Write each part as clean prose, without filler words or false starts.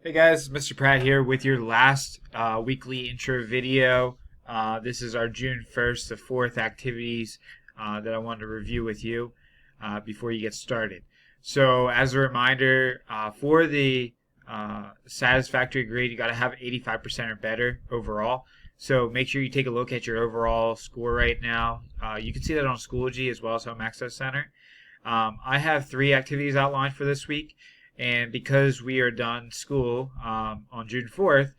Hey guys, Mr. Pratt here with your last weekly intro video. This is our June 1st to 4th activities that I wanted to review with you before you get started. So, as a reminder, for the satisfactory grade, you got to have 85% or better overall. So, make sure you take a look at your overall score right now. You can see that on Schoology as well as Home Access Center. I have 3 activities outlined for this week. And because we are done school on June 4th,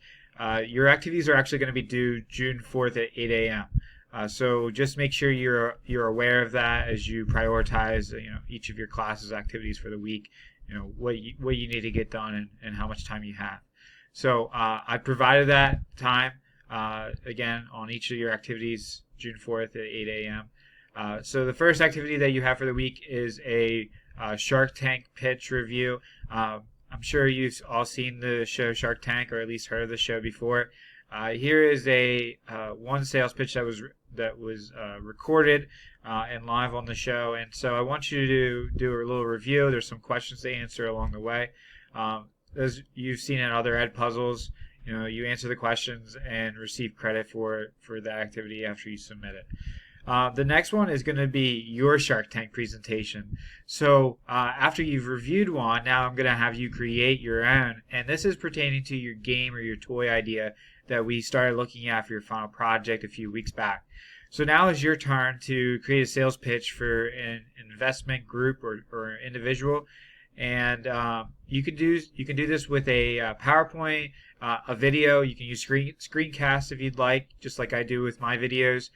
your activities are actually going to be due June 4th at 8 a.m. So just make sure you're aware of that as you prioritize each of your classes activities for the week. What you need to get done and how much time you have. So I provided that time again on each of your activities June 4th at 8 a.m. So the first activity that you have for the week is a Shark Tank pitch review. I'm sure you've all seen the show Shark Tank, or at least heard of the show before. Here is a one sales pitch that was recorded and live on the show, and so I want you to do a little review. There's some questions to answer along the way. As you've seen in other ed puzzles, you answer the questions and receive credit for that activity after you submit it. The next one is going to be your Shark Tank presentation. So after you've reviewed one, now I'm going to have you create your own. And this is pertaining to your game or your toy idea that we started looking at for your final project a few weeks back. So now is your turn to create a sales pitch for an investment group or individual. And you can do this with a PowerPoint, a video. You can use screencast if you'd like, just like I do with my videos.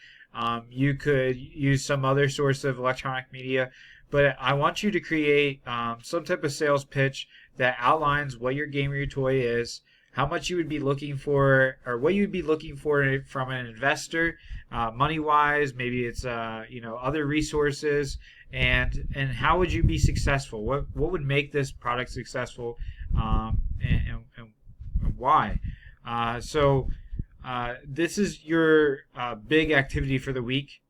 You could use some other source of electronic media, but I want you to create some type of sales pitch that outlines what your game or your toy is, how much you would be looking for, or what you would be looking for from an investor, money-wise. Maybe it's other resources, and how would you be successful? What would make this product successful, and why? This is your big activity for the week.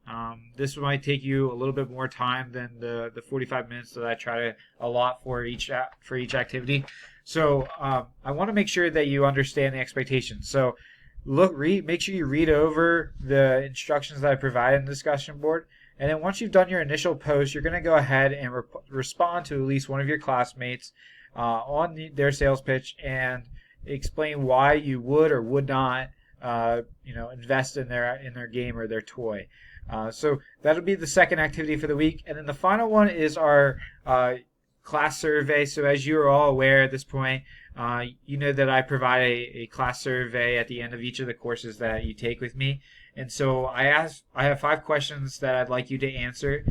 This might take you a little bit more time than the 45 minutes that I try to allot for each activity. So I want to make sure that you understand the expectations. So make sure you read over the instructions that I provide in the discussion board. And then once you've done your initial post, you're going to go ahead and respond to at least one of your classmates on their sales pitch and explain why you would or would not invest in their game or their toy. So that'll be the second activity for the week. And then the final one is our class survey. So as you're all aware at this point, you know that I provide a class survey at the end of each of the courses that you take with me. And so I have 5 questions that I'd like you to answer.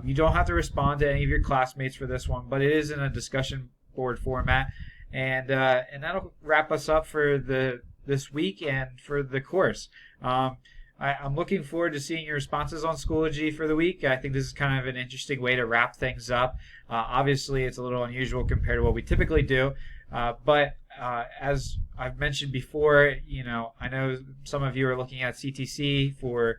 You don't have to respond to any of your classmates for this one, but it is in a discussion board format. And that'll wrap us up for this week and for the course. I'm looking forward to seeing your responses on Schoology for the week. I think this is kind of an interesting way to wrap things up. Obviously, it's a little unusual compared to what we typically do, but as I've mentioned before, I know some of you are looking at CTC for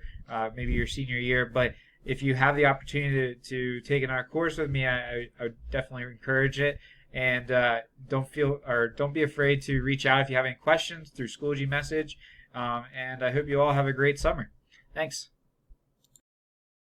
maybe your senior year, but if you have the opportunity to take another course with me, I would definitely encourage it. And don't be afraid to reach out if you have any questions through Schoology message. And I hope you all have a great summer. Thanks.